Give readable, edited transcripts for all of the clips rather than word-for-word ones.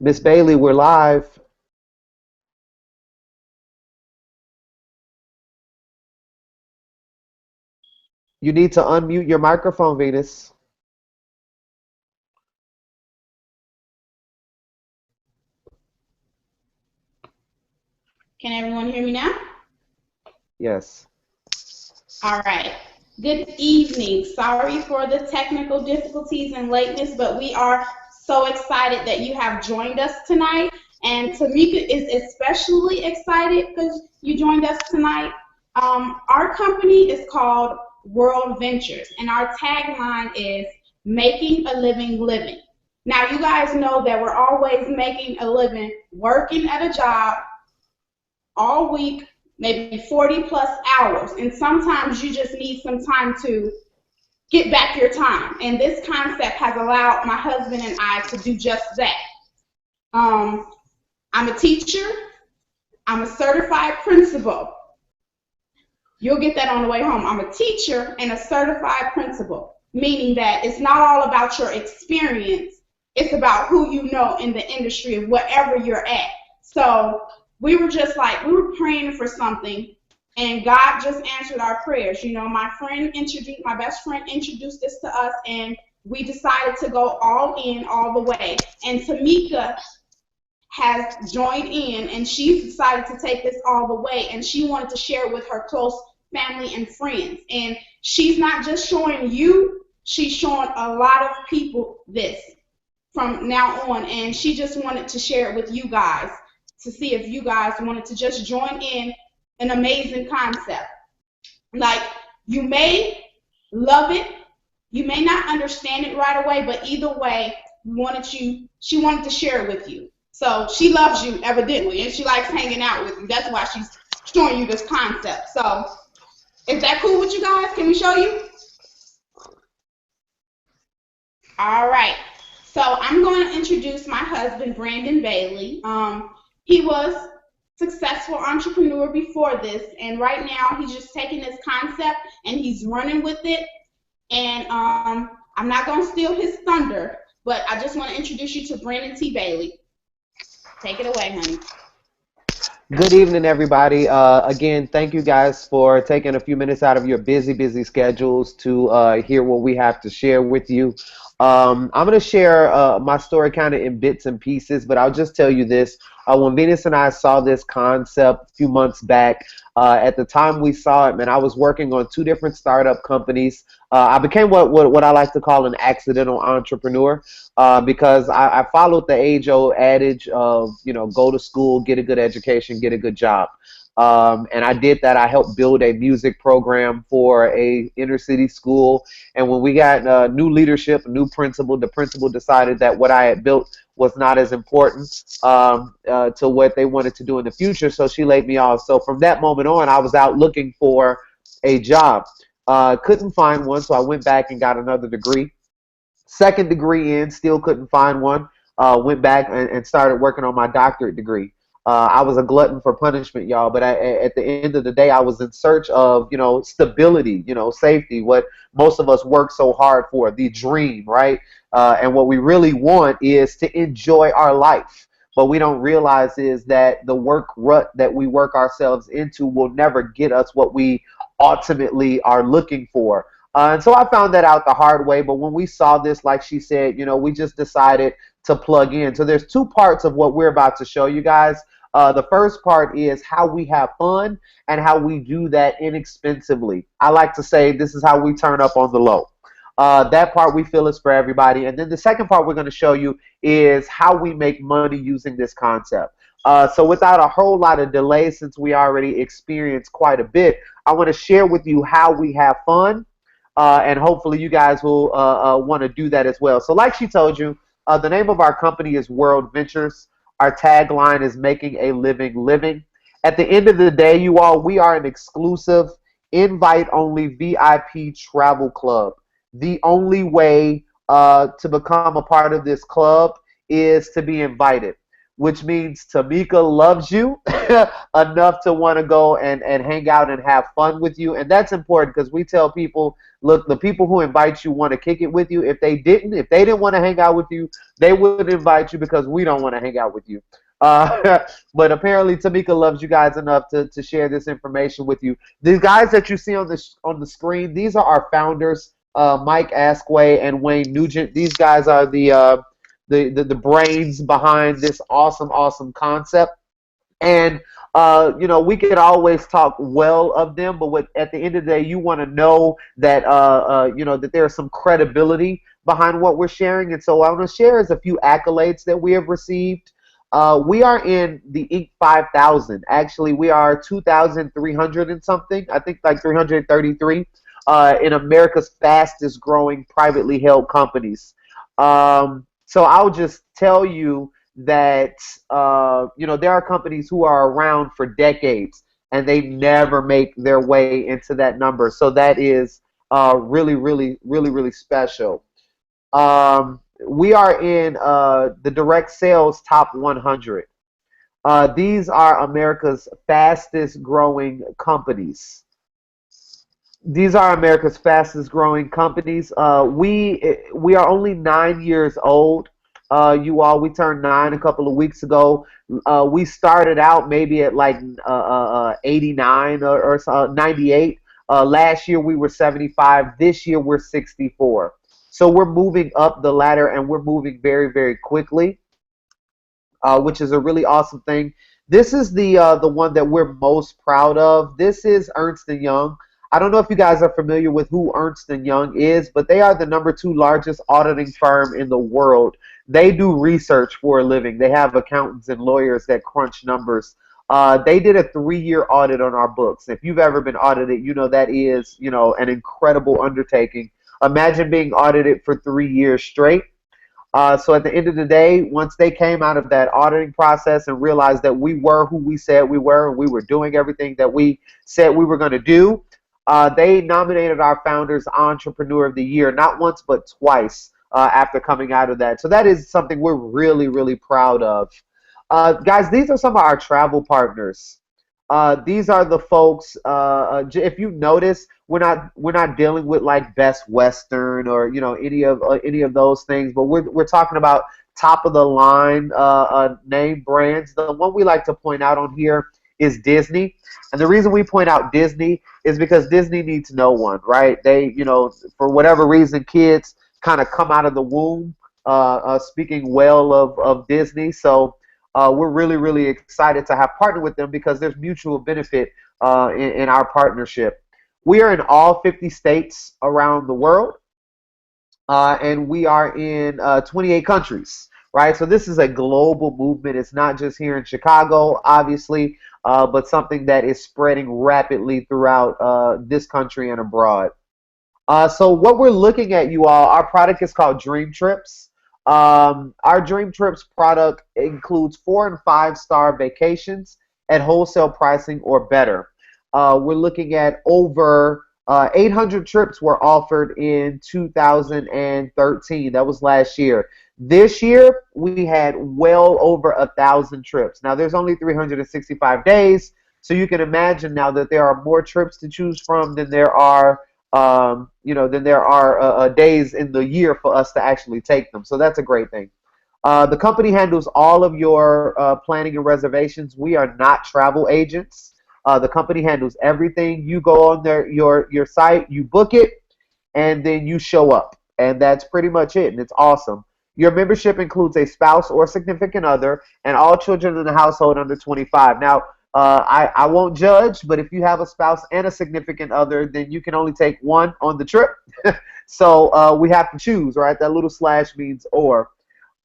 Miss Bailey, we're live. You need to unmute your microphone, Venus. Can everyone hear me now? Yes. All right. Good evening. Sorry for the technical difficulties and lateness, but we are so excited that you have joined us tonight. And Tamika is especially excited because you joined us tonight. Our company is called World Ventures, and our tagline is Making a Living Living. Now, you guys know that we're always making a living working at a job all week, maybe 40 plus hours. And sometimes you just need some time to get back your time. And this concept has allowed my husband and I to do just that. Um, I'm a teacher, I'm a certified principal. You'll get that on the way home. I'm a teacher and a certified principal, meaning that it's not all about your experience, it's about who you know in the industry of wherever you're at. So we were just like, we were praying for something, and God just answered our prayers. You know, my best friend introduced this to us, and we decided to go all in, all the way. And Tamika has joined in, and she's decided to take this all the way, and she wanted to share it with her close family and friends. And she's not just showing you, she's showing a lot of people this from now on, and she just wanted to share it with you guys to see if you guys wanted to just join in an amazing concept. Like, you may love it, you may not understand it right away, but either way, she wanted to share it with you. So she loves you evidently, and she likes hanging out with you. That's why she's showing you this concept. So is that cool with you guys? Can we show you? All right. So I'm going to introduce my husband, Brandon Bailey. He was a successful entrepreneur before this, and right now he's just taking this concept and he's running with it. And I'm not going to steal his thunder, but I just want to introduce you to Brandon T. Bailey. Take it away, honey. Good evening, everybody. Again, thank you guys for taking a few minutes out of your busy schedules to hear what we have to share with you. I'm going to share my story kind of in bits and pieces, but I'll just tell you this. When Venus and I saw this concept a few months back, at the time we saw it, man, I was working on two different startup companies. I became what I like to call an accidental entrepreneur because I followed the age-old adage of, go to school, get a good education, get a good job. And I did that. I helped build a music program for a inner city school. And when we got new leadership, a new principal, the principal decided that what I had built was not as important to what they wanted to do in the future. So she laid me off. So from that moment on, I was out looking for a job. Couldn't find one, so I went back and got another degree. Second degree in, still couldn't find one. Went back and started working on my doctorate degree. I was a glutton for punishment, y'all. But at the end of the day, I was in search of, stability, safety, what most of us work so hard for, the dream, right? And what we really want is to enjoy our life. But we don't realize is that the work rut that we work ourselves into will never get us what we ultimately are looking for. And so I found that out the hard way. But when we saw this, like she said, we just decided to plug in. So there's two parts of what we're about to show you guys. The first part is how we have fun and how we do that inexpensively. I like to say this is how we turn up on the low. That part we feel is for everybody. And then the second part we're going to show you is how we make money using this concept. So without a whole lot of delay, since we already experienced quite a bit, I want to share with you how we have fun. And hopefully you guys will want to do that as well. So like she told you, the name of our company is World Ventures. Our tagline is making a living living. At the end of the day, you all, we are an exclusive invite-only VIP travel club. The only way to become a part of this club is to be invited. which means Tamika loves you enough to want to go and hang out and have fun with you. And that's important because we tell people, look, the people who invite you want to kick it with you. If they didn't want to hang out with you, they wouldn't invite you because we don't want to hang out with you. Uh, but apparently Tamika loves you guys enough to share this information with you. These guys that you see on the screen, these are our founders, Mike Askway and Wayne Nugent. These guys are the brains behind this awesome concept. And we could always talk well of them, but at the end of the day, you want to know that that there's some credibility behind what we're sharing. And so what I'm going to share is a few accolades that we have received. We are in the Inc. 5000. Actually, we are 2,300 and something. I think like 333 in America's fastest growing privately held companies. So I'll just tell you that there are companies who are around for decades and they never make their way into that number. So that is really special. We are in the direct sales top 100. These are America's fastest growing companies. These are America's fastest growing companies. We are only 9 years old. You all, we turned 9 a couple of weeks ago. We started out maybe at like 89 or 98. Last year we were 75. This year we're 64. So we're moving up the ladder and we're moving very quickly, which is a really awesome thing. This is the one that we're most proud of. This is Ernst & Young. I don't know if you guys are familiar with who Ernst & Young is, but they are the #2 largest auditing firm in the world. They do research for a living. They have accountants and lawyers that crunch numbers. They did a 3-year audit on our books. If you've ever been audited, you know that is, an incredible undertaking. Imagine being audited for 3 years straight. So at the end of the day, once they came out of that auditing process and realized that we were who we said we were and we were doing everything that we said we were going to do, they nominated our founders Entrepreneur of the Year, not once but twice after coming out of that. So that is something we're really proud of. Guys, these are some of our travel partners. These are the folks. If you notice, we're not dealing with like Best Western or any of those things, but we're talking about top of the line name brands. The one we like to point out on here is Disney. And the reason we point out Disney is because Disney needs no one, right? They, for whatever reason, kids kind of come out of the womb speaking well of Disney. So we're really excited to have partnered with them because there's mutual benefit in our partnership. We are in all 50 states around the world, and we are in 28 countries, right? So this is a global movement. It's not just here in Chicago, obviously, but something that is spreading rapidly throughout this country and abroad. So what we're looking at, you all, our product is called Dream Trips. Our Dream Trips product includes 4- and 5-star vacations at wholesale pricing or better. We're looking at over 800 trips were offered in 2013. That was last year. This year, we had well over 1,000 trips. Now, there's only 365 days, so you can imagine now that there are more trips to choose from than there are days in the year for us to actually take them. So that's a great thing. The company handles all of your planning and reservations. We are not travel agents. The company handles everything. You go on your site, you book it, and then you show up. And that's pretty much it, and it's awesome. Your membership includes a spouse or significant other and all children in the household under 25. Now, I won't judge, but if you have a spouse and a significant other, then you can only take one on the trip. So we have to choose, right? That little slash means or.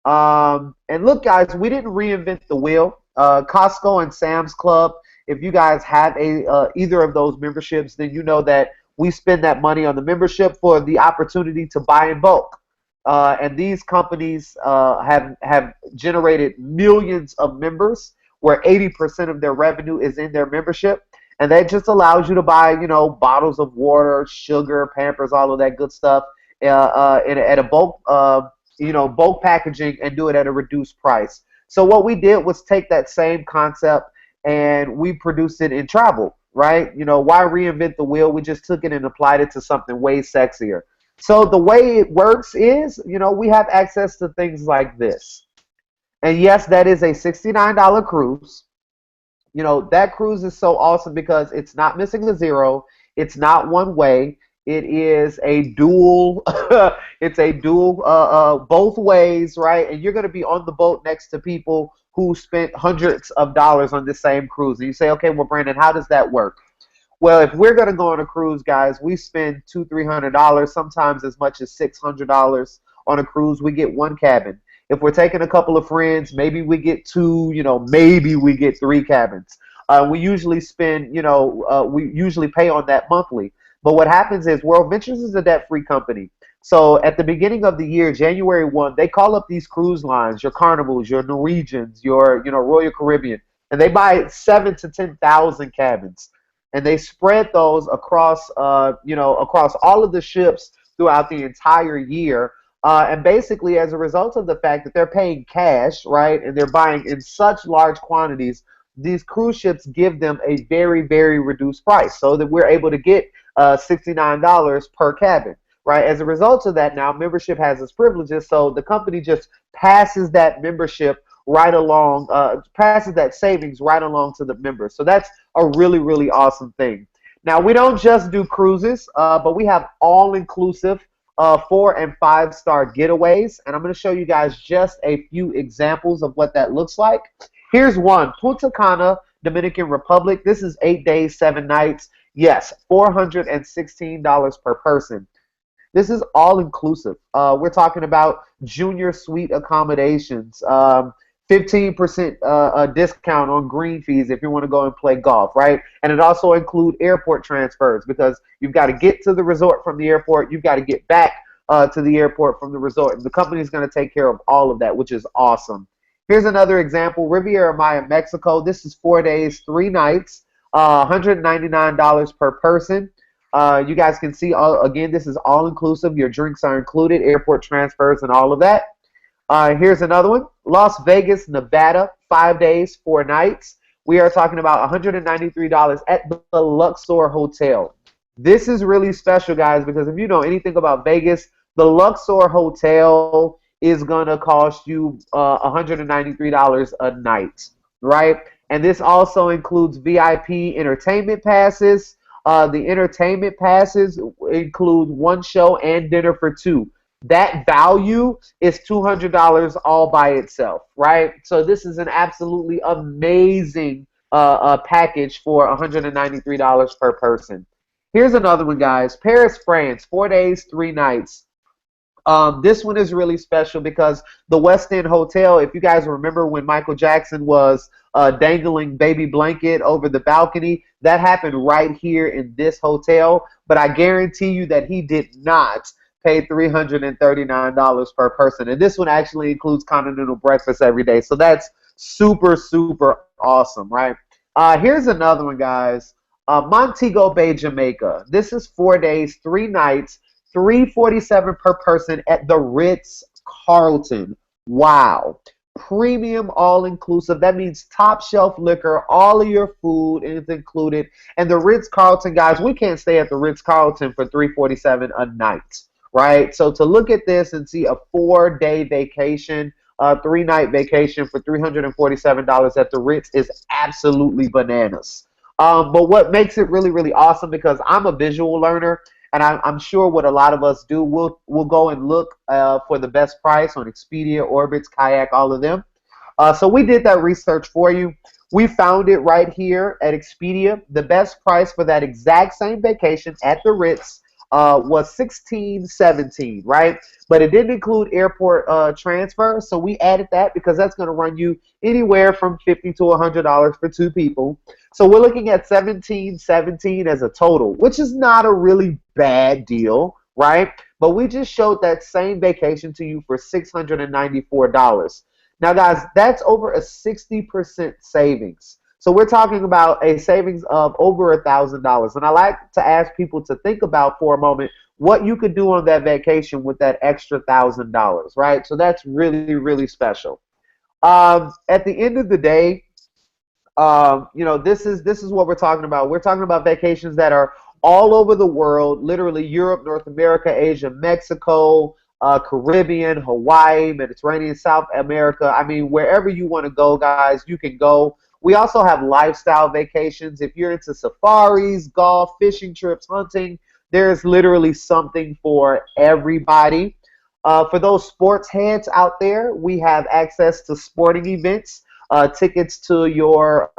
And look, guys, we didn't reinvent the wheel. Costco and Sam's Club, if you guys have either of those memberships, then you know that we spend that money on the membership for the opportunity to buy in bulk. And these companies have generated millions of members, where 80% of their revenue is in their membership, and that just allows you to buy, bottles of water, sugar, Pampers, all of that good stuff, at a bulk, bulk packaging, and do it at a reduced price. So what we did was take that same concept and we produced it in travel, right? You know, why reinvent the wheel? We just took it and applied it to something way sexier. So the way it works is, you know, we have access to things like this. And yes, that is a $69 cruise. You know, that cruise is so awesome because it's not missing a zero. It's not one way. It is a dual. It's a dual, both ways, right? And you're going to be on the boat next to people who spent hundreds of dollars on this same cruise. And you say, okay, well, Brandon, how does that work? Well, if we're going to go on a cruise, guys, we spend $200, $300, sometimes as much as $600 on a cruise. We get one cabin. If we're taking a couple of friends, maybe we get two. You know, maybe we get three cabins. We usually spend, we usually pay on that monthly. But what happens is World Ventures is a debt-free company. So at the beginning of the year, January 1, they call up these cruise lines, your Carnivals, your Norwegians, your, Royal Caribbean, and they buy 7 to 10,000 cabins, and they spread those across, across all of the ships throughout the entire year. And basically, as a result of the fact that they're paying cash, right, and they're buying in such large quantities, these cruise ships give them a very, very reduced price, so that we're able to get $69 per cabin, right? As a result of that, now membership has its privileges, so the company just passes that membership right along, passes that savings right along to the members. So that's a really, really awesome thing. Now, we don't just do cruises, but we have all-inclusive 4 and 5-star getaways, and I'm going to show you guys just a few examples of what that looks like. Here's one, Punta Cana, Dominican Republic. This is 8 days, 7 nights. Yes, $416 per person. This is all inclusive. We're talking about junior suite accommodations, 15% discount on green fees if you want to go and play golf, right? And it also includes airport transfers because you've got to get to the resort from the airport. You've got to get back to the airport from the resort. And the company is going to take care of all of that, which is awesome. Here's another example, Riviera Maya, Mexico. This is 4 days, 3 nights, $199 per person. You guys can see, again, this is all-inclusive. Your drinks are included, airport transfers, and all of that. Here's another one, Las Vegas, Nevada, 5 days, 4 nights. We are talking about $193 at the Luxor Hotel. This is really special, guys, because if you know anything about Vegas, the Luxor Hotel is going to cost you $193 a night, right? And this also includes VIP entertainment passes. The entertainment passes include 1 show and dinner for 2. That value is $200 all by itself, right? So this is an absolutely amazing package for $193 per person. Here's another one, guys. Paris, France, 4 days, 3 nights. This one is really special because the West End Hotel, if you guys remember when Michael Jackson was dangling Baby Blanket over the balcony, that happened right here in this hotel. But I guarantee you that he did not pay $339 per person. And this one actually includes continental breakfast every day. So that's super, super awesome, right? Here's another one, guys. Montego Bay, Jamaica. This is 4 days, 3 nights. $347 per person at the Ritz-Carlton. Wow. Premium all-inclusive. That means top shelf liquor, all of your food is included. And the Ritz-Carlton, guys, we can't stay at the Ritz-Carlton for $347 a night, right? So to look at this and see a 4-day vacation, 3-night vacation for $347 at the Ritz is absolutely bananas. But what makes it really, really awesome, because I'm a visual learner, and I'm sure what a lot of us do, we'll go and look for the best price on Expedia, Orbitz, Kayak, all of them. So we did that research for you. We found it right here at Expedia. The best price for that exact same vacation at the Ritz was $16.17, right? But it didn't include airport transfer, so we added that because that's going to run you anywhere from $50 to $100 for 2 people. So we're looking at $17.17 as a total, which is not a really bad deal, right? But we just showed that same vacation to you for $694. Now, guys, that's over a 60% savings. So we're talking about a savings of over $1,000. And I like to ask people to think about for a moment what you could do on that vacation with that extra $1,000, right? So that's really, really special. At the end of the day, this is what we're talking about. We're talking about vacations that are all over the world, literally Europe, North America, Asia, Mexico, Caribbean, Hawaii, Mediterranean, South America. I mean, wherever you want to go, guys, you can go. We also have lifestyle vacations. If you're into safaris, golf, fishing trips, hunting, there's literally something for everybody. For those sports heads out there, we have access to sporting events, tickets to your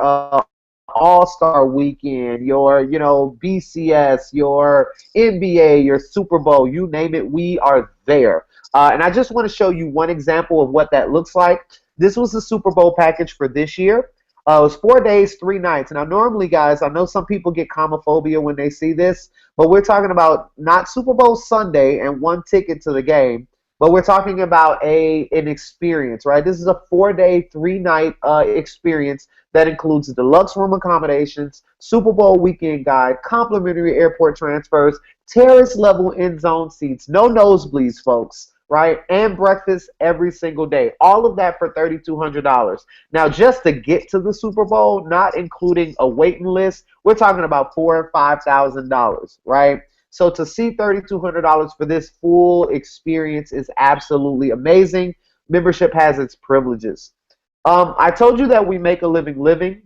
All-Star Weekend, your BCS, your NBA, your Super Bowl, you name it, we are there. And I just want to show you one example of what that looks like. This was the Super Bowl package for this year. It was 4 days, 3 nights. Now, normally, guys, I know some people get comophobia when they see this, but we're talking about not Super Bowl Sunday and one ticket to the game, but we're talking about an experience, right? This is a 4 day, 3 night experience that includes deluxe room accommodations, Super Bowl weekend guide, complimentary airport transfers, terrace level end zone seats, no nosebleeds, folks, right? And breakfast every single day. All of that for $3,200. Now, just to get to the Super Bowl, not including a waiting list, we're talking about $4,000 and $5,000, right? So to see $3,200 for this full experience is absolutely amazing. Membership has its privileges. I told you that we make a living living,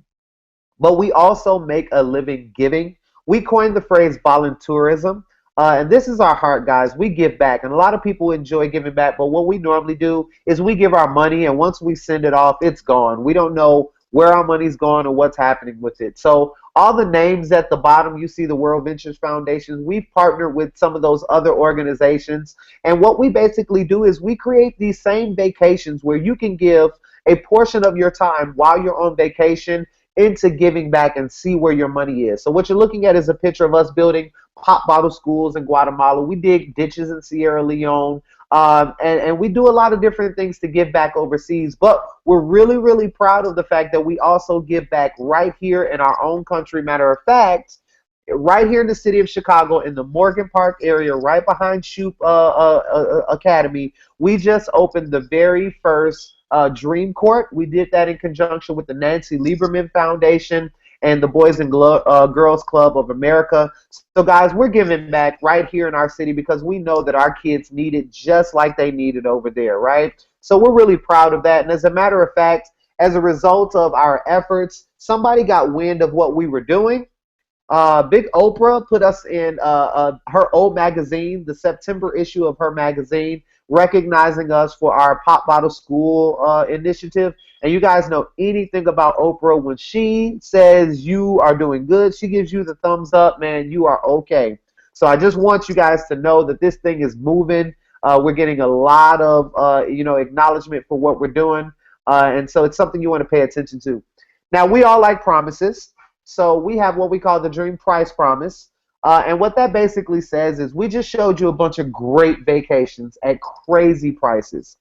but we also make a living giving. We coined the phrase voluntourism, and this is our heart, guys. We give back, and a lot of people enjoy giving back, but what we normally do is we give our money, and once we send it off, it's gone. We don't know where our money's going or what's happening with it. So all the names at the bottom, you see the World Ventures Foundation. We've partnered with some of those other organizations, and what we basically do is we create these same vacations where you can give a portion of your time while you're on vacation into giving back and see where your money is. So what you're looking at is a picture of us building pop bottle schools in Guatemala. We dig ditches in Sierra Leone. And we do a lot of different things to give back overseas. But we're really, really proud of the fact that we also give back right here in our own country. Matter of fact, right here in the city of Chicago, in the Morgan Park area, right behind Shoup Academy, we just opened the very first Dream Court. We did that in conjunction with the Nancy Lieberman Foundation and the Boys and Girls Club of America. So, guys, we're giving back right here in our city because we know that our kids need it just like they need it over there, right? So we're really proud of that. And as a matter of fact, as a result of our efforts, somebody got wind of what we were doing. Big Oprah put us in her old magazine, the September issue of her magazine, recognizing us for our Pop Bottle School initiative. And you guys know anything about Oprah, when she says you are doing good, she gives you the thumbs up, man, you are okay. So I just want you guys to know that this thing is moving. We're getting a lot of acknowledgement for what we're doing. And so it's something you want to pay attention to. Now, we all like promises. So we have what we call the Dream Price Promise. And what that basically says is we just showed you a bunch of great vacations at crazy prices.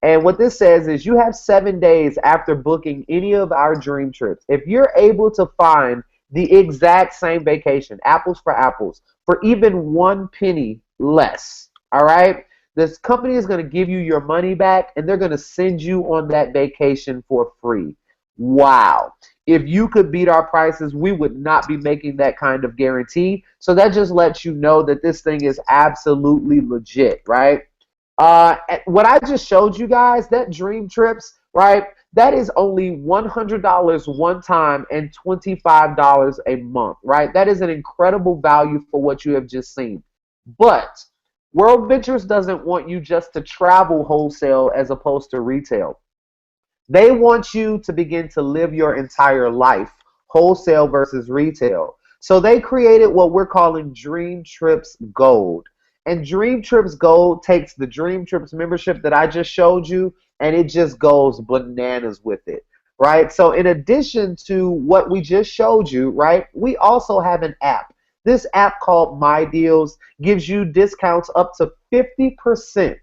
And what this says is you have 7 days after booking any of our dream trips. If you're able to find the exact same vacation, apples for even 1 penny less, all right, this company is going to give you your money back and they're going to send you on that vacation for free. Wow. If you could beat our prices, we would not be making that kind of guarantee. So that just lets you know that this thing is absolutely legit, right? What I just showed you guys, that Dream Trips, right? That is only $100 one time and $25 a month, right? That is an incredible value for what you have just seen. But World Ventures doesn't want you just to travel wholesale as opposed to retail. They want you to begin to live your entire life, wholesale versus retail. So they created what we're calling Dream Trips Gold. And Dream Trips Gold takes the Dream Trips membership that I just showed you, and it just goes bananas with it, right? So in addition to what we just showed you, right, we also have an app. This app called My Deals gives you discounts up to 50%,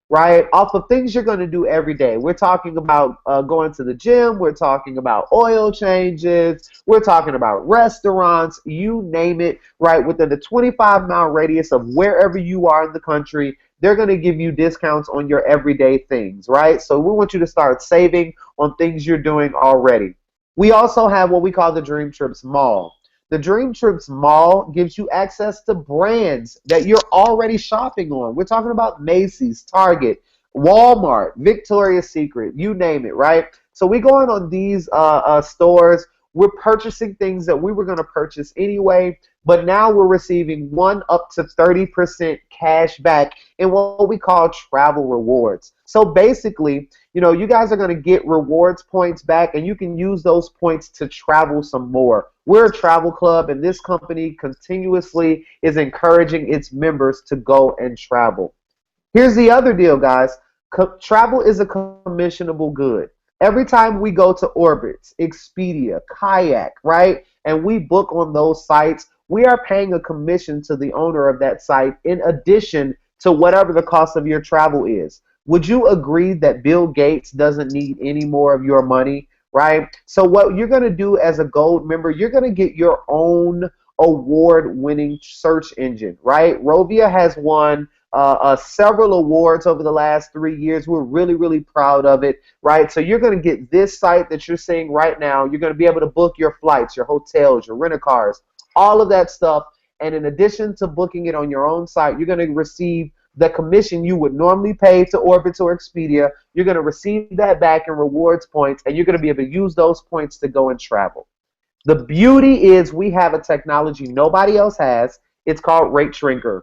right, off of things you're going to do every day. We're talking about going to the gym. We're talking about oil changes. We're talking about restaurants. You name it, right, within the 25-mile radius of wherever you are in the country, they're going to give you discounts on your everyday things, right? So we want you to start saving on things you're doing already. We also have what we call the Dream Trips Mall. The Dream Trips Mall gives you access to brands that you're already shopping on. We're talking about Macy's, Target, Walmart, Victoria's Secret, you name it, right? So we go in on these stores. We're purchasing things that we were going to purchase anyway, but now we're receiving 1 up to 30% cash back in what we call travel rewards. So basically, you guys are going to get rewards points back, and you can use those points to travel some more. We're a travel club, and this company continuously is encouraging its members to go and travel. Here's the other deal, guys. Travel is a commissionable good. Every time we go to Orbitz, Expedia, Kayak, right, and we book on those sites, we are paying a commission to the owner of that site in addition to whatever the cost of your travel is. Would you agree that Bill Gates doesn't need any more of your money, right? So what you're going to do as a gold member, you're going to get your own award-winning search engine, right? Rovia has won several awards over the last 3 years. We're really, really proud of it, right? So you're going to get this site that you're seeing right now. You're going to be able to book your flights, your hotels, your rent-a-cars, all of that stuff. And in addition to booking it on your own site, you're going to receive the commission you would normally pay to Orbitz or Expedia. You're going to receive that back in rewards points, and you're going to be able to use those points to go and travel. The beauty is we have a technology nobody else has. It's called Rate Shrinker.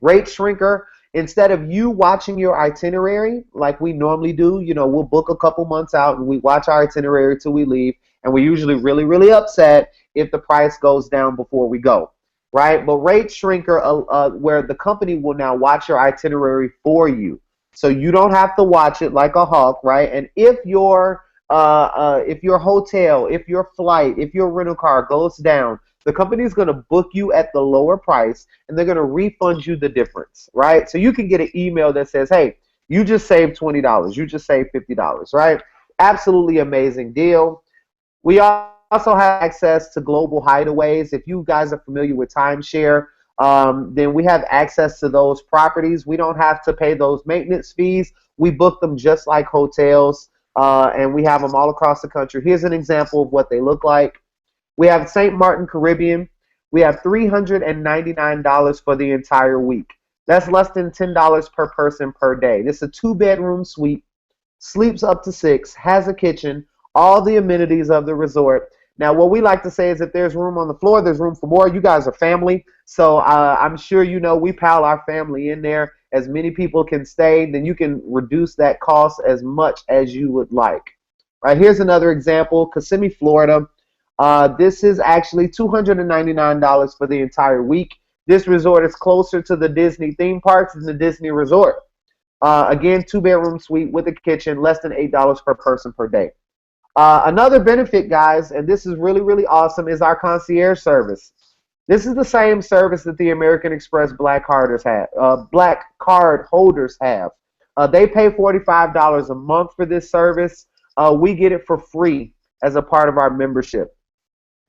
Rate Shrinker, instead of you watching your itinerary like we normally do, we'll book a couple months out and we watch our itinerary till we leave, and we're usually really, really upset if the price goes down before we go, right? But Rate Shrinker, where the company will now watch your itinerary for you, so you don't have to watch it like a hawk, right? And if your hotel, if your flight, if your rental car goes down, the company is going to book you at the lower price, and they're going to refund you the difference, right? So you can get an email that says, hey, you just saved $20. You just saved $50, right? Absolutely amazing deal. We also have access to global hideaways. If you guys are familiar with timeshare, then we have access to those properties. We don't have to pay those maintenance fees. We book them just like hotels, and we have them all across the country. Here's an example of what they look like. We have St. Martin Caribbean. We have $399 for the entire week. That's less than $10 per person per day. This is a 2-bedroom suite, sleeps up to 6, has a kitchen, all the amenities of the resort. Now, what we like to say is if there's room on the floor, there's room for more. You guys are family, so I'm sure we pile our family in there. As many people can stay, then you can reduce that cost as much as you would like. All right, here's another example, Kissimmee, Florida. This is actually $299 for the entire week. This resort is closer to the Disney theme parks than the Disney resort. Again, 2-bedroom suite with a kitchen, less than $8 per person per day. Another benefit, guys, and this is really, really awesome, is our concierge service. This is the same service that the American Express Black Card holders have. They pay $45 a month for this service. We get it for free as a part of our membership.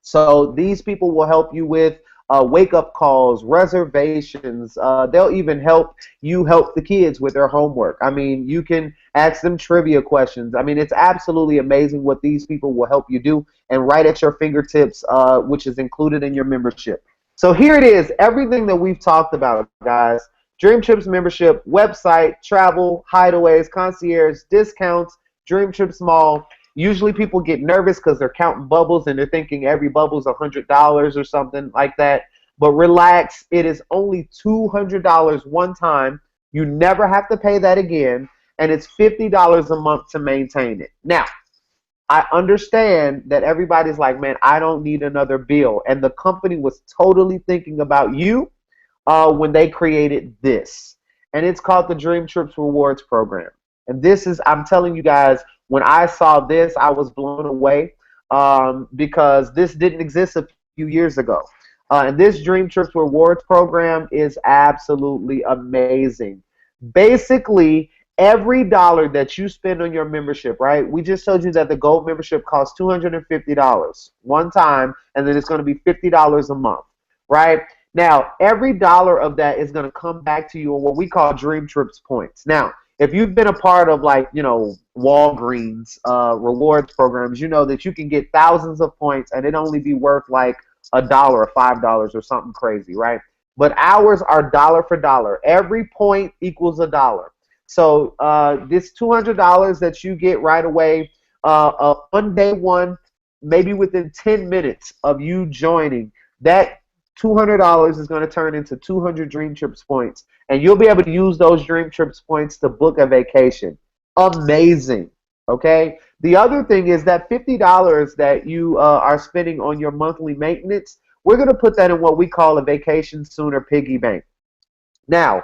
So these people will help you with wake-up calls, reservations. They'll even help the kids with their homework. I mean, you can ask them trivia questions. I mean, it's absolutely amazing what these people will help you do, and right at your fingertips, which is included in your membership. So here it is, everything that we've talked about, guys. Dream Trips membership, website, travel, hideaways, concierge, discounts, Dream Trips Mall. Usually people get nervous because they're counting bubbles and they're thinking every bubble's $100 or something like that. But relax, it is only $200 one time. You never have to pay that again, and it's $50 a month to maintain it. Now, I understand that everybody's like, man, I don't need another bill. And the company was totally thinking about you when they created this. And it's called the Dream Trips Rewards Program. And this is, I'm telling you guys, when I saw this, I was blown away because this didn't exist a few years ago. And this Dream Trips Rewards Program is absolutely amazing. Basically, every dollar that you spend on your membership, right? We just told you that the gold membership costs $250 one time, and then it's going to be $50 a month, right? Now, every dollar of that is going to come back to you on what we call Dream Trips points. Now, if you've been a part of like, Walgreens rewards programs, you know that you can get thousands of points and it only be worth like $1 or $5 or something crazy, right? But ours are dollar for dollar. Every point equals $1. So this $200 that you get right away on day one, maybe within 10 minutes of you joining, that $200 is going to turn into 200 Dream Trips points, and you'll be able to use those Dream Trips points to book a vacation. Amazing. Okay. The other thing is that $50 that you are spending on your monthly maintenance, we're going to put that in what we call a Vacation Sooner piggy bank. Now,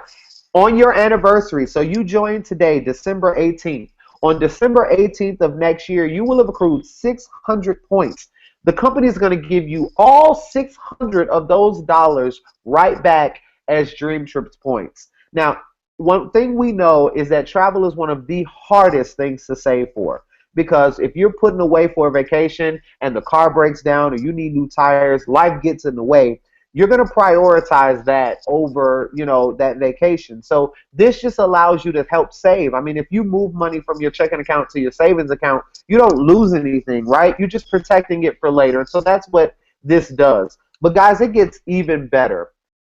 on your anniversary, so you joined today, December 18th. On December 18th of next year, you will have accrued 600 points. The company is going to give you all 600 of those dollars right back as Dream Trips points. Now, one thing we know is that travel is one of the hardest things to save for. Because if you're putting away for a vacation and the car breaks down or you need new tires, life gets in the way, you're going to prioritize that over, that vacation. So this just allows you to help save. I mean, if you move money from your checking account to your savings account, you don't lose anything, right? You're just protecting it for later. And so that's what this does. But guys, it gets even better.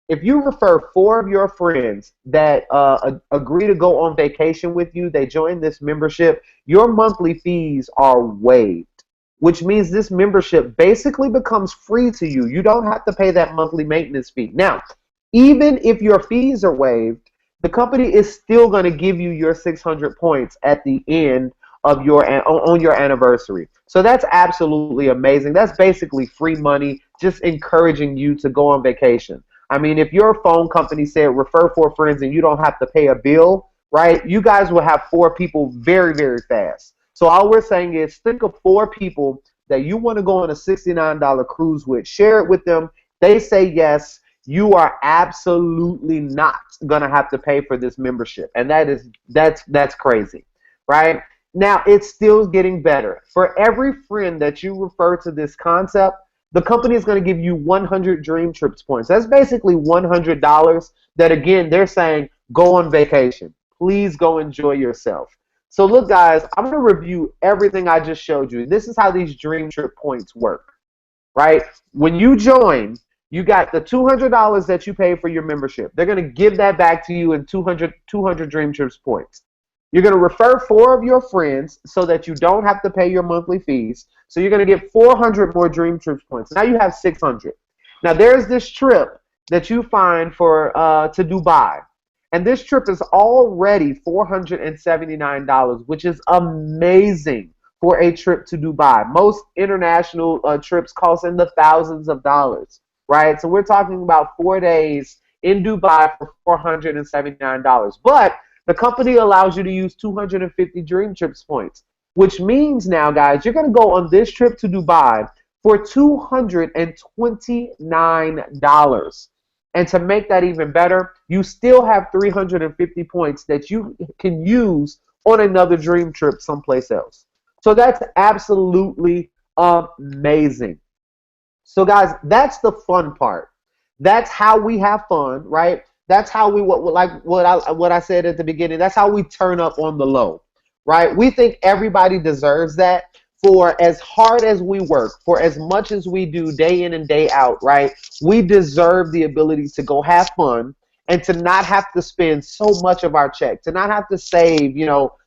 If you refer 4 of your friends that agree to go on vacation with you, they join this membership, your monthly fees are waived, which means this membership basically becomes free to you. You don't have to pay that monthly maintenance fee. Now, even if your fees are waived, the company is still going to give you your 600 points at the end of on your anniversary. So that's absolutely amazing. That's basically free money, just encouraging you to go on vacation. I mean, if your phone company said refer 4 friends and you don't have to pay a bill, right? You guys will have 4 people very, very fast. So all we're saying is think of 4 people that you want to go on a $69 cruise with. Share it with them. They say yes. You are absolutely not going to have to pay for this membership. And that's crazy, right? Now, it's still getting better. For every friend that you refer to this concept, the company is going to give you 100 Dream Trips points. That's basically $100 that, again, they're saying go on vacation. Please go enjoy yourself. So look, guys, I'm going to review everything I just showed you. This is how these Dream Trip points work, right? When you join, you got the $200 that you pay for your membership. They're going to give that back to you in 200 Dream Trips points. You're going to refer 4 of your friends so that you don't have to pay your monthly fees. So you're going to get 400 more Dream Trips points. Now you have 600. Now there's this trip that you find to Dubai. And this trip is already $479, which is amazing for a trip to Dubai. Most international trips cost in the thousands of dollars, right? So we're talking about 4 days in Dubai for $479. But the company allows you to use 250 Dream Trips points, which means now, guys, you're going to go on this trip to Dubai for $229. And to make that even better, you still have 350 points that you can use on another dream trip someplace else. So that's absolutely amazing. So guys, that's the fun part. That's how we have fun, right? That's how we what I said at the beginning. That's how we turn up on the low, right? We think everybody deserves that. For as hard as we work, for as much as we do day in and day out, right? We deserve the ability to go have fun and to not have to spend so much of our check, to not have to save,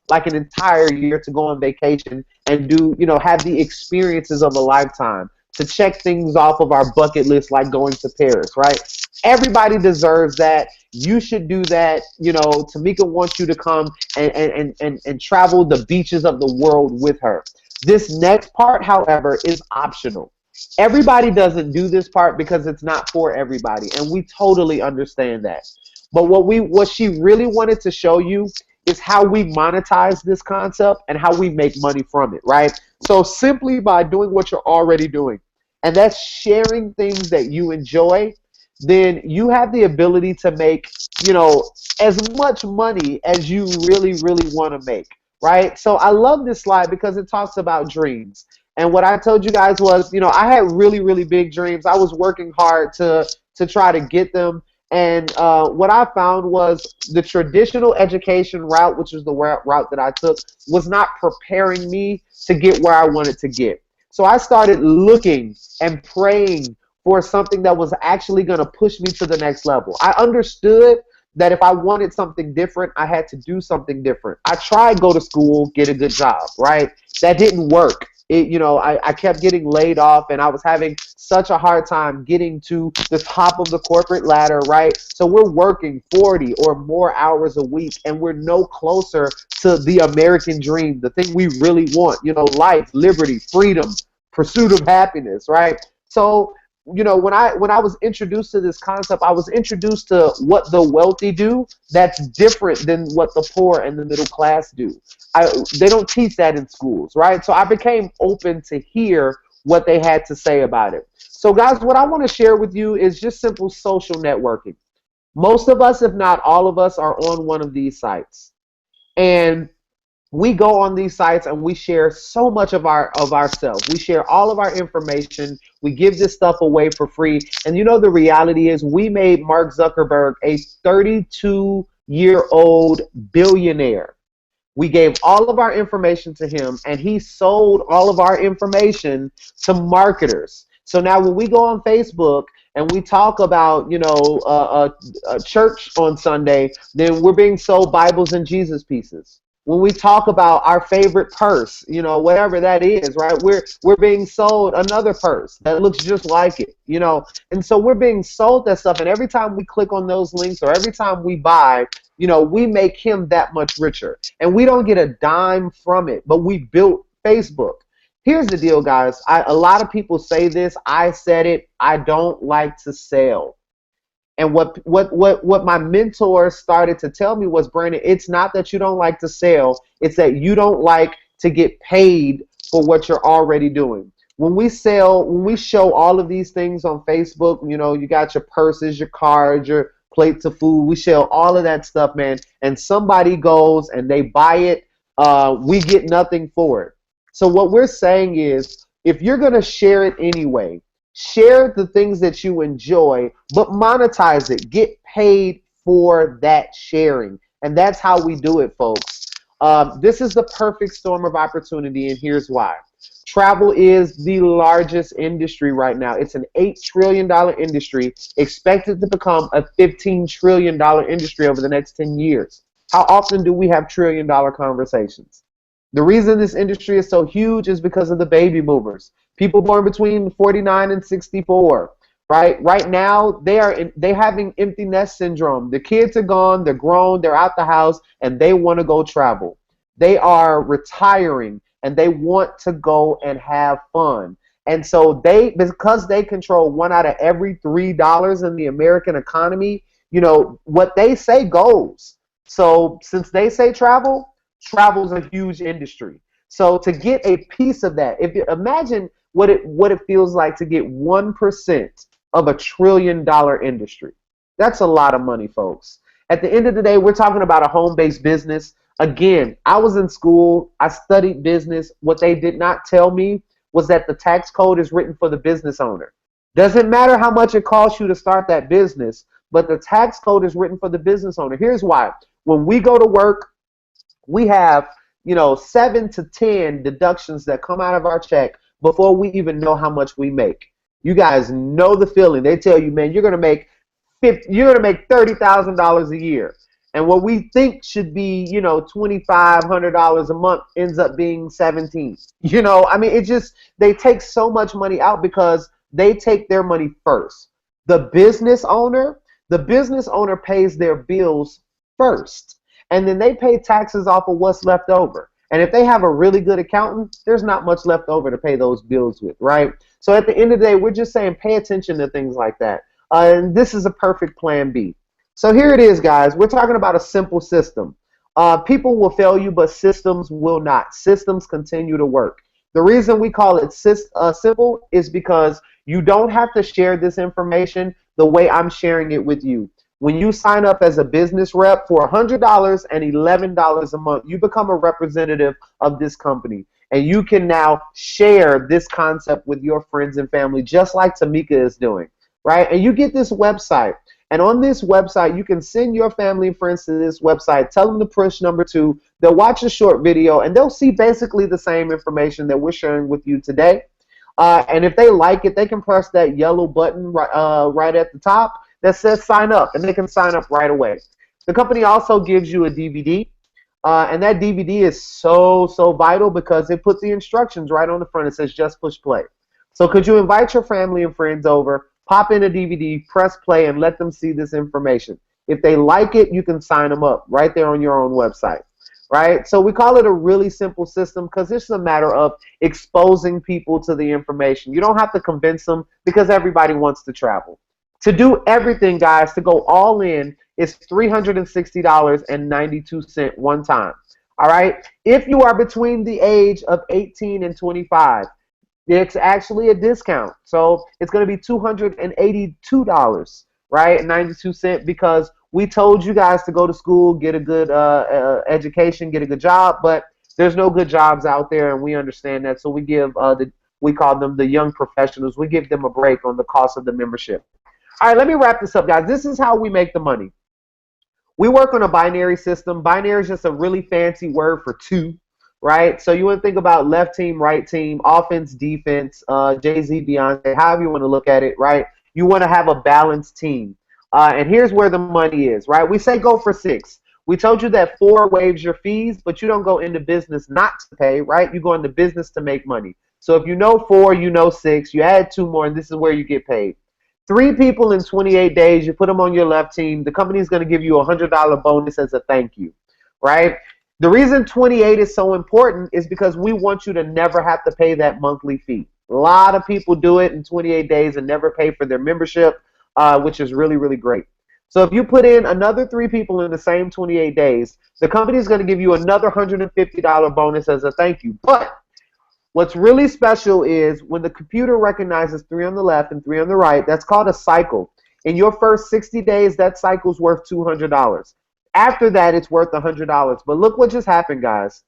like an entire year to go on vacation and do, have the experiences of a lifetime, to check things off of our bucket list like going to Paris, right? Everybody deserves that. You should do that. Tamika wants you to come and travel the beaches of the world with her. This next part, however, is optional. Everybody doesn't do this part because it's not for everybody, and we totally understand that. But what she really wanted to show you is how we monetize this concept and how we make money from it, right? So simply by doing what you're already doing, and that's sharing things that you enjoy, then you have the ability to make, as much money as you really, really want to make. Right? So I love this slide because it talks about dreams. And what I told you guys was, I had really, really big dreams. I was working hard to try to get them. And what I found was the traditional education route, which is the route that I took, was not preparing me to get where I wanted to get. So I started looking and praying for something that was actually going to push me to the next level. I understood that if I wanted something different, I had to do something different. I tried go to school, get a good job, right? That didn't work. I kept getting laid off, and I was having such a hard time getting to the top of the corporate ladder, right? So we're working 40 or more hours a week, and we're no closer to the American dream, the thing we really want, life, liberty, freedom, pursuit of happiness, right? So when I was introduced to this concept, I was introduced to what the wealthy do that's different than what the poor and the middle class do. They don't teach that in schools, right? So I became open to hear what they had to say about it. So guys, what I want to share with you is just simple social networking. Most of us, if not all of us, are on one of these sites. And we go on these sites and we share so much of ourselves. We share all of our information. We give this stuff away for free. And the reality is we made Mark Zuckerberg a 32-year-old billionaire. We gave all of our information to him, and he sold all of our information to marketers. So now when we go on Facebook and we talk about, a church on Sunday, then we're being sold Bibles and Jesus pieces. When we talk about our favorite purse, whatever that is, right? We're being sold another purse that looks just like it, and so we're being sold that stuff. And every time we click on those links or every time we buy, we make him that much richer. And we don't get a dime from it, but we built Facebook. Here's the deal, guys. A lot of people say this. I said it. I don't like to sell. And what my mentor started to tell me was, Brandon, it's not that you don't like to sell, it's that you don't like to get paid for what you're already doing. When we show all of these things on Facebook, you got your purses, your cards, your plates of food, we show all of that stuff, man, and somebody goes and they buy it, we get nothing for it. So what we're saying is, if you're going to share it anyway, share the things that you enjoy, but monetize it. Get paid for that sharing. And that's how we do it, folks. This is the perfect storm of opportunity, and here's why. Travel is the largest industry right now. It's an $8 trillion industry, expected to become a $15 trillion industry over the next 10 years. How often do we have trillion-dollar conversations? The reason this industry is so huge is because of the baby boomers. People born between 49 and 64, right? Right now, they're having empty nest syndrome. The kids are gone, they're grown, they're out the house, and they want to go travel. They are retiring, and they want to go and have fun. And so because they control $1 out of every $3 in the American economy, what they say goes. So since they say travel's a huge industry. So to get a piece of that, if you imagine what it feels like to get 1% of a $1 trillion industry. That's a lot of money, folks. At the end of the day, we're talking about a home-based business. Again, I was in school, I studied business. What they did not tell me was that the tax code is written for the business owner. Doesn't matter how much it costs you to start that business, but the tax code is written for the business owner. Here's why. When we go to work, we have 7 to 10 deductions that come out of our check before we even know how much we make. You guys know the feeling. They tell you, man, you're gonna make $30,000 a year, and what we think should be $2,500 a month ends up being 17. They take so much money out because they take their money first. The business owner pays their bills first. And then they pay taxes off of what's left over. And if they have a really good accountant, there's not much left over to pay those bills with, right? So at the end of the day, we're just saying pay attention to things like that. And this is a perfect plan B. So here it is, guys. We're talking about a simple system. People will fail you, but systems will not. Systems continue to work. The reason we call it simple is because you don't have to share this information the way I'm sharing it with you. When you sign up as a business rep for $100 and $11 a month, you become a representative of this company. And you can now share this concept with your friends and family, just like Tamika is doing, right? And you get this website. And on this website, you can send your family and friends to this website, tell them to push number 2. They'll watch a short video, and they'll see basically the same information that we're sharing with you today. And if they like it, they can press that yellow button right at the top that says sign up, and they can sign up right away. The company also gives you a DVD, and that DVD is so vital because it puts the instructions right on the front. It says just push play. So could you invite your family and friends over, pop in a DVD, press play, and let them see this information. If they like it, you can sign them up right there on your own website. Right? So we call it a really simple system because it's a matter of exposing people to the information. You don't have to convince them because everybody wants to travel. To do everything, guys, to go all in, is $360.92 one time. All right? If you are between the age of 18 and 25, it's actually a discount. So it's going to be $282, right? 92 cents, because we told you guys to go to school, get a good education, get a good job, but there's no good jobs out there, and we understand that. So we give we call them the young professionals. We give them a break on the cost of the membership. All right, let me wrap this up, guys. This is how we make the money. We work on a binary system. Binary is just a really fancy word for 2, right? So you want to think about left team, right team, offense, defense, Jay-Z, Beyonce, however you want to look at it, right? You want to have a balanced team. And here's where the money is, right? We say go for 6. We told you that 4 waives your fees, but you don't go into business not to pay, right? You go into business to make money. So if you know 4, you know 6, you add 2 more, and this is where you get paid. 3 people in 28 days, you put them on your left team. The company is going to give you a $100 bonus as a thank you, right? The reason 28 is so important is because we want you to never have to pay that monthly fee. A lot of people do it in 28 days and never pay for their membership, which is really, really great. So if you put in another 3 people in the same 28 days, the company is going to give you another $150 bonus as a thank you. But what's really special is when the computer recognizes 3 on the left and 3 on the right, that's called a cycle. In your first 60 days, that cycle's worth $200. After that, it's worth $100. But look what just happened, guys.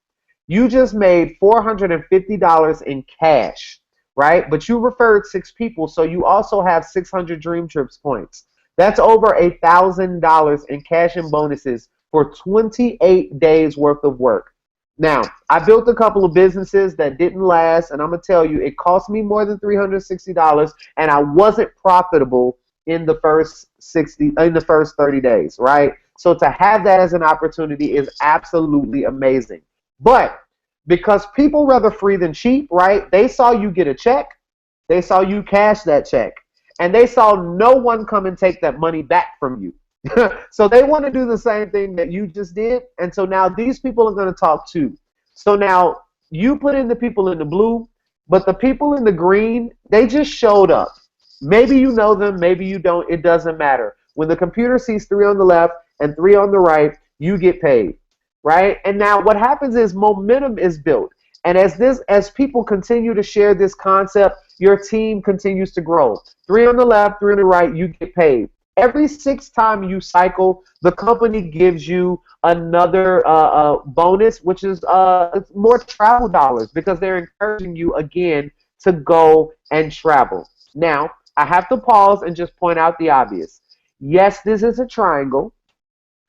You just made $450 in cash, right? But you referred 6 people, so you also have 600 Dream Trips points. That's over $1,000 in cash and bonuses for 28 days worth of work. Now, I built a couple of businesses that didn't last, and I'm going to tell you, it cost me more than $360, and I wasn't profitable in the first 30 days, right? So to have that as an opportunity is absolutely amazing. But because people rather free than cheap, right? They saw you get a check, they saw you cash that check, and they saw no one come and take that money back from you. So they want to do the same thing that you just did, and so now these people are going to talk too. So now you put in the people in the blue, but the people in the green, they just showed up. Maybe you know them, maybe you don't, it doesn't matter. When the computer sees 3 on the left and 3 on the right, you get paid, right? And now what happens is momentum is built. And as people continue to share this concept, your team continues to grow. 3 on the left, 3 on the right, you get paid. Every 6th time you cycle, the company gives you another bonus, which is more travel dollars, because they're encouraging you again to go and travel. Now, I have to pause and just point out the obvious. Yes, this is a triangle,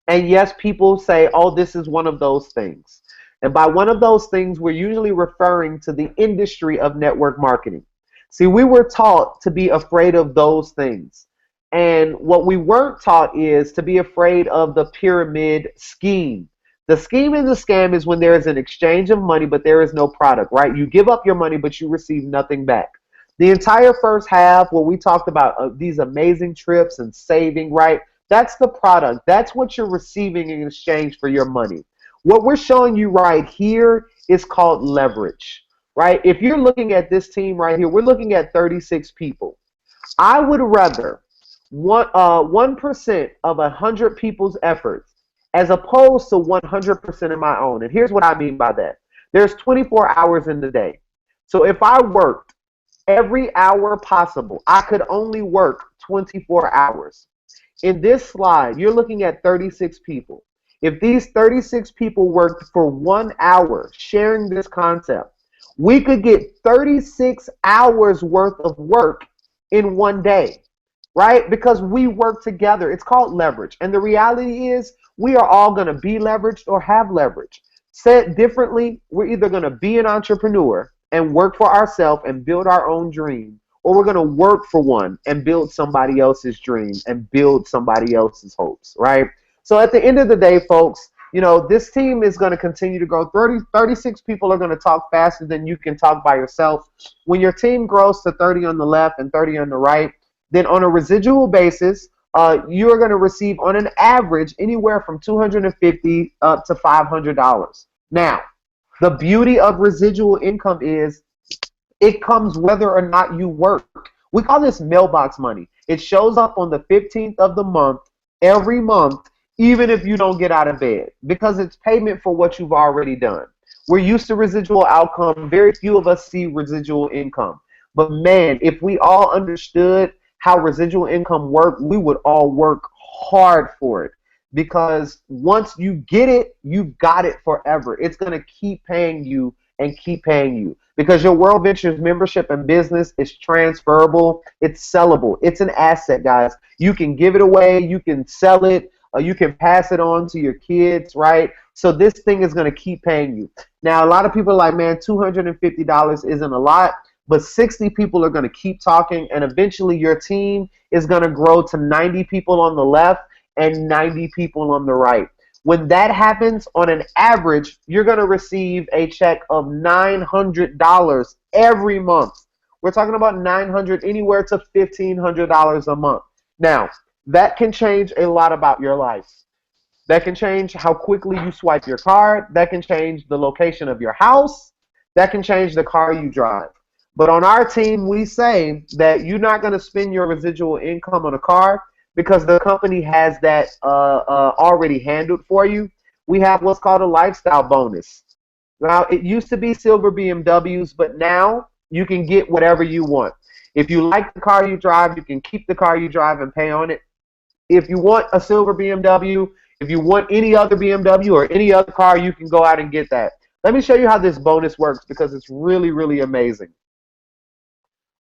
and yes, people say, oh, this is one of those things. And by one of those things, we're usually referring to the industry of network marketing. See, we were taught to be afraid of those things. And what we weren't taught is to be afraid of the pyramid scheme. The scheme and the scam is when there is an exchange of money, but there is no product, right? You give up your money, but you receive nothing back. The entire first half, where we talked about these amazing trips and saving, right? That's the product. That's what you're receiving in exchange for your money. What we're showing you right here is called leverage, right? If you're looking at this team right here, we're looking at 36 people. I would rather 1% of 100 people's efforts as opposed to 100% of my own. And here's what I mean by that. There's 24 hours in the day. So if I worked every hour possible, I could only work 24 hours. In this slide, you're looking at 36 people. If these 36 people worked for 1 hour sharing this concept, We could get 36 hours worth of work in one day, right? Because we work together. It's called leverage. And the reality is, we are all going to be leveraged or have leverage. Said differently, we're either going to be an entrepreneur and work for ourselves and build our own dream, or we're going to work for one and build somebody else's dream and build somebody else's hopes, right? So at the end of the day, folks, this team is going to continue to grow. 36 people are going to talk faster than you can talk by yourself. When your team grows to 30 on the left and 30 on the right, then on a residual basis, you are going to receive on an average anywhere from $250 to $500. Now, the beauty of residual income is it comes whether or not you work. We call this mailbox money. It shows up on the 15th of the month every month, even if you don't get out of bed, because it's payment for what you've already done. We're used to residual outcome. Very few of us see residual income. But man, if we all understood how residual income worked, we would all work hard for it. Because once you get it, you've got it forever. It's going to keep paying you and keep paying you. Because your World Ventures membership and business is transferable. It's sellable. It's an asset, guys. You can give it away. You can sell it. You can pass it on to your kids, right? So this thing is going to keep paying you. Now, a lot of people are like, man, $250 isn't a lot. But 60 people are going to keep talking, and eventually your team is going to grow to 90 people on the left and 90 people on the right. When that happens, on an average, you're going to receive a check of $900 every month. We're talking about $900 anywhere to $1,500 a month. Now, that can change a lot about your life. That can change how quickly you swipe your card. That can change the location of your house. That can change the car you drive. But on our team, we say that you're not going to spend your residual income on a car because the company has that already handled for you. We have what's called a lifestyle bonus. Now, it used to be silver BMWs, but now you can get whatever you want. If you like the car you drive, you can keep the car you drive and pay on it. If you want a silver BMW, if you want any other BMW or any other car, you can go out and get that. Let me show you how this bonus works because it's really, really amazing.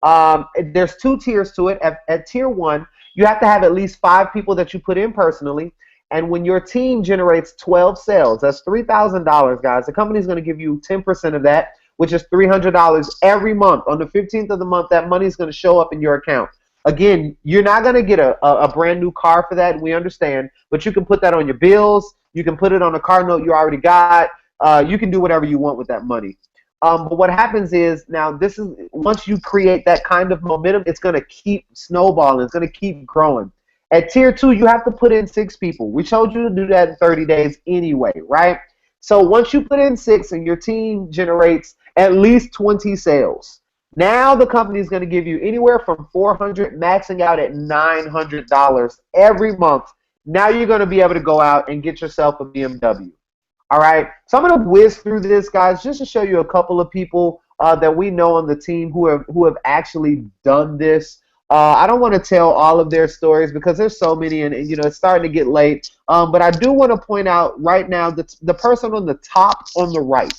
There's two tiers to it. At tier 1, you have to have at least 5 people that you put in personally. And when your team generates 12 sales, that's $3,000, guys. The company is going to give you 10% of that, which is $300 every month. On the 15th of the month, that money is going to show up in your account. Again, you're not going to get a brand new car for that, we understand, but you can put that on your bills. You can put it on a car note you already got. You can do whatever you want with that money. But what happens is, now this is, once you create that kind of momentum, it's going to keep snowballing. It's going to keep growing. At tier 2, you have to put in 6 people. We told you to do that in 30 days anyway, right? So once you put in 6 and your team generates at least 20 sales, now the company is going to give you anywhere from $400, maxing out at $900 every month. Now you're going to be able to go out and get yourself a BMW. All right, so I'm going to whiz through this, guys, just to show you a couple of people that we know on the team who have actually done this. I don't want to tell all of their stories because there's so many, and it's starting to get late. But I do want to point out right now that the person on the top on the right,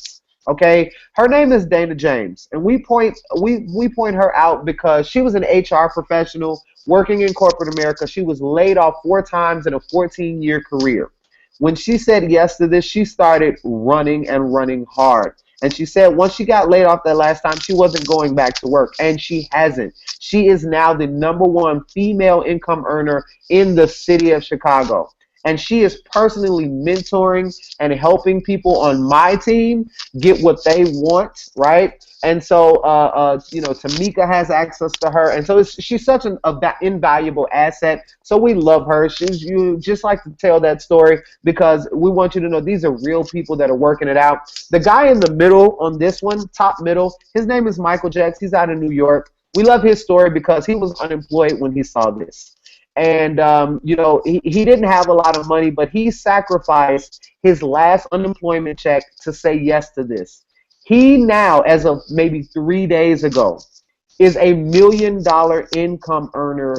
okay, her name is Dana James, and we point her out because she was an HR professional working in corporate America. She was laid off 4 times in a 14-year career. When she said yes to this, she started running and running hard. And she said once she got laid off that last time, she wasn't going back to work. And she hasn't. She is now the #1 female income earner in the city of Chicago. And she is personally mentoring and helping people on my team get what they want, right? And so, Tamika has access to her. And so she's such an invaluable asset. So we love her. You just like to tell that story because we want you to know these are real people that are working it out. The guy in the middle on this one, top middle, his name is Michael Jacks. He's out of New York. We love his story because he was unemployed when he saw this. And, he didn't have a lot of money, but he sacrificed his last unemployment check to say yes to this. He now, as of maybe 3 days ago, is a $1 million income earner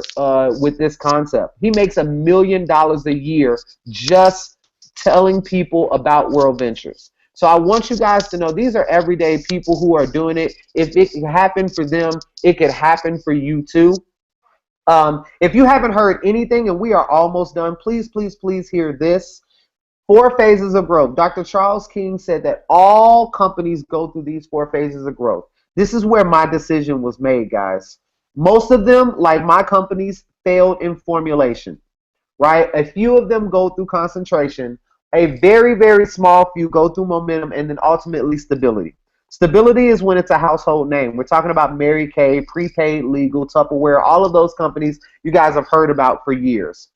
with this concept. He makes $1 million a year just telling people about World Ventures. So I want you guys to know these are everyday people who are doing it. If it can happen for them, it could happen for you too. If you haven't heard anything, and we are almost done, please, please, please hear this. Four phases of growth. Dr. Charles King said that all companies go through these four phases of growth. This is where my decision was made, guys. Most of them, like my companies, failed in formulation, right? A few of them go through concentration. A very, very small few go through momentum, and then ultimately stability. Stability is when it's a household name. We're talking about Mary Kay, Prepaid Legal, Tupperware, all of those companies you guys have heard about for years.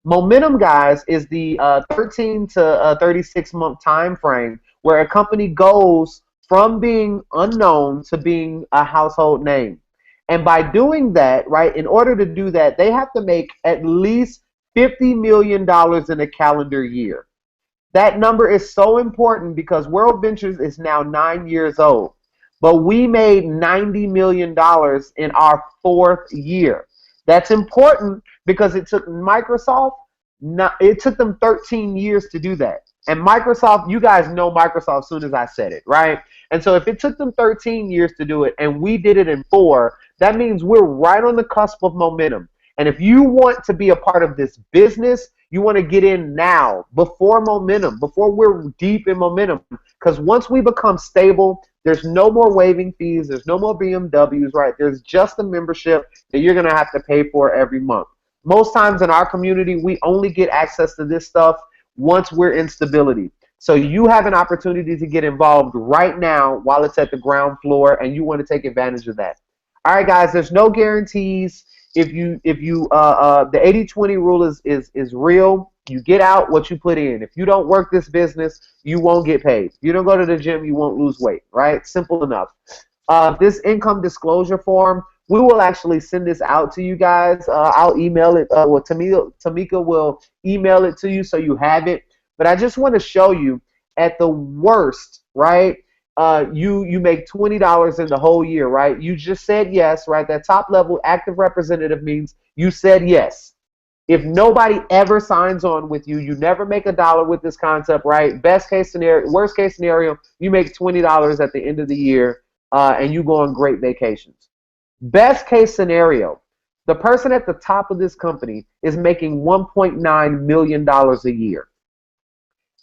Momentum, guys, is the 13 to 36 month time frame where a company goes from being unknown to being a household name. And by doing that, right, in order to do that, they have to make at least $50 million dollars in a calendar year. That number is so important because World Ventures is now 9 years old, but we made $90 million dollars in our fourth year. That's important because it took Microsoft, it took them 13 years to do that. And Microsoft, you guys know Microsoft as soon as I said it, right? And so if it took them 13 years to do it and we did it in 4, that means we're right on the cusp of momentum. And if you want to be a part of this business, you want to get in now, before momentum, before we're deep in momentum. Because once we become stable, there's no more waiving fees, there's no more BMWs, right? There's just a membership that you're going to have to pay for every month. Most times in our community, we only get access to this stuff once we're in stability. So you have an opportunity to get involved right now while it's at the ground floor, and you want to take advantage of that. All right, guys, there's no guarantees. The 80-20 rule is real. You get out what you put in. If you don't work this business, you won't get paid. If you don't go to the gym, you won't lose weight, right? Simple enough. This income disclosure form, we will actually send this out to you guys. I'll email it. Tamika will email it to you so you have it. But I just want to show you, at the worst, right? You make $20 in the whole year, right? You just said yes, right? That top level active representative means you said yes. If nobody ever signs on with you, you never make $1 with this concept, right? Best case scenario, worst case scenario, you make $20 at the end of the year, and you go on great vacations. Best case scenario, the person at the top of this company is making $1.9 million a year.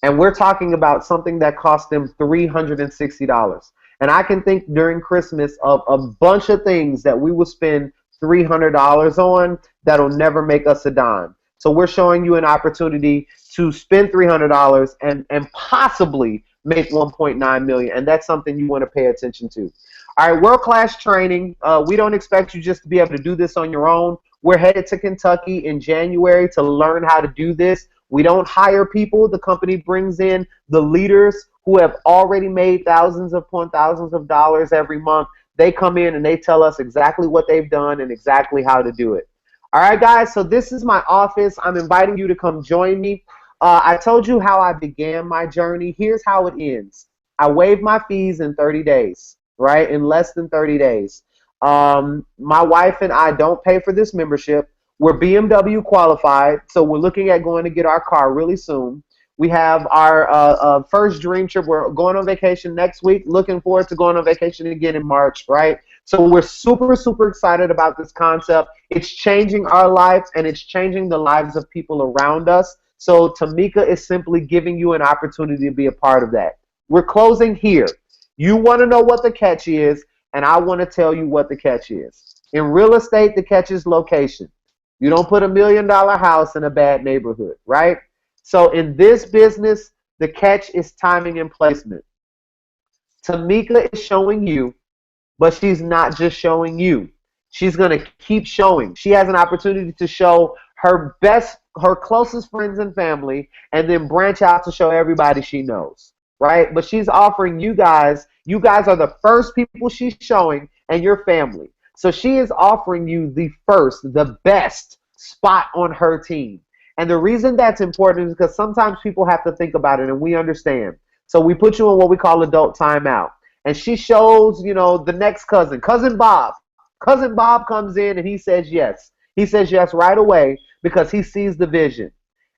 And we're talking about something that cost them $360. And I can think during Christmas of a bunch of things that we will spend $300 on that'll never make us a dime. So we're showing you an opportunity to spend $300 and possibly make $1.9 million. And that's something you want to pay attention to. All right, world-class training. We don't expect you just to be able to do this on your own. We're headed to Kentucky in January to learn how to do this. We don't hire people. The company brings in the leaders who have already made thousands upon thousands of dollars every month. They come in and they tell us exactly what they've done and exactly how to do it. All right, guys, so this is my office. I'm inviting you to come join me. I told you how I began my journey. Here's how it ends. I waive my fees in 30 days, right? In less than 30 days. My wife and I don't pay for this membership. We're BMW qualified, so we're looking at going to get our car really soon. We have our first dream trip. We're going on vacation next week. Looking forward to going on vacation again in March, right? So we're super, super excited about this concept. It's changing our life, and it's changing the lives of people around us. So Tamika is simply giving you an opportunity to be a part of that. We're closing here. You want to know what the catch is, and I want to tell you what the catch is. In real estate, the catch is location. You don't put $1 million house in a bad neighborhood, right? So in this business, the catch is timing and placement. Tamika is showing you, but she's not just showing you. She's going to keep showing. She has an opportunity to show her closest friends and family, and then branch out to show everybody she knows, right? But she's offering you guys are the first people she's showing, and your family. So she is offering you the best spot on her team. And the reason that's important is because sometimes people have to think about it, and we understand. So we put you in what we call adult timeout. And she shows, the next cousin Bob. Cousin Bob comes in and he says yes. He says yes right away because he sees the vision.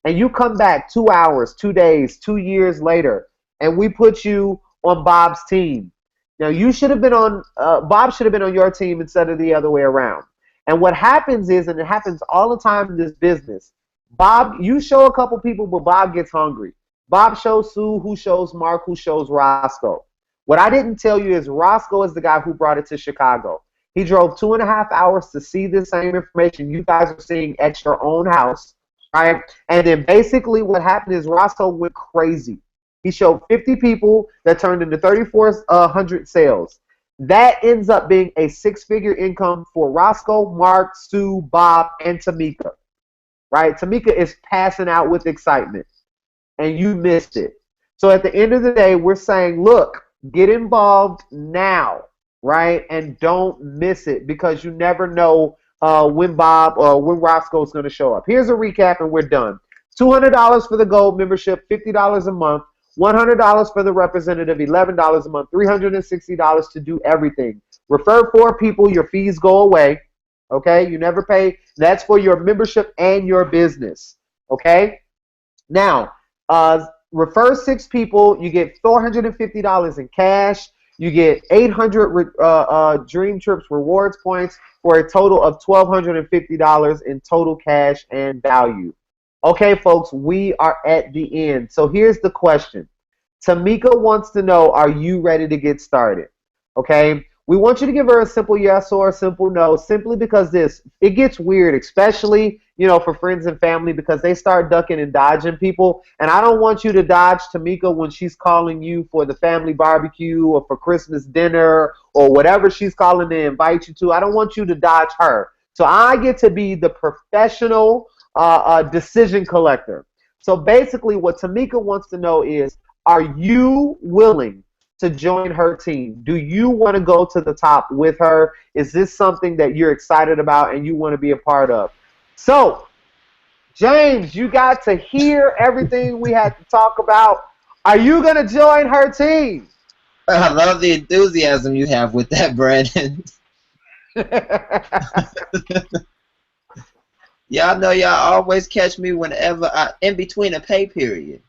And you come back 2 hours, 2 days, 2 years later. and we put you on Bob's team. Now you should have been on Bob should have been on your team instead of the other way around. And what happens is, and it happens all the time in this business, Bob, you show a couple people, but Bob gets hungry. Bob shows Sue, who shows Mark, who shows Roscoe. What I didn't tell you is Roscoe is the guy who brought it to Chicago. He drove 2.5 hours to see the same information you guys are seeing at your own house, right? And then basically what happened is Roscoe went crazy. He showed 50 people that turned into 3,400 sales. That ends up being a six-figure income for Roscoe, Mark, Sue, Bob, and Tamika, right? Tamika is passing out with excitement, and you missed it. So at the end of the day, we're saying, look, get involved now, right? And don't miss it, because you never know when Bob or when Roscoe is going to show up. Here's a recap, and we're done. $200 for the gold membership, $50 a month. $100 for the representative, $11 a month, $360 to do everything. Refer 4 people, your fees go away. Okay, you never pay. That's for your membership and your business. Okay, now refer 6 people, you get $450 in cash. You get 800 Dream Trips rewards points for a total of $1,250 in total cash and value. Okay, folks, we are at the end. So here's the question. Tamika wants to know, are you ready to get started? Okay, we want you to give her a simple yes or a simple no, simply because it gets weird, especially, for friends and family, because they start ducking and dodging people. And I don't want you to dodge Tamika when she's calling you for the family barbecue or for Christmas dinner or whatever she's calling to invite you to. I don't want you to dodge her. So I get to be the professional decision collector. So basically what Tamika wants to know is, are you willing to join her team? Do you want to go to the top with her? Is this something that you're excited about and you want to be a part of? So, James, you got to hear everything we had to talk about. Are you going to join her team? I love the enthusiasm you have with that, Brandon. Y'all know y'all always catch me whenever in between a pay period.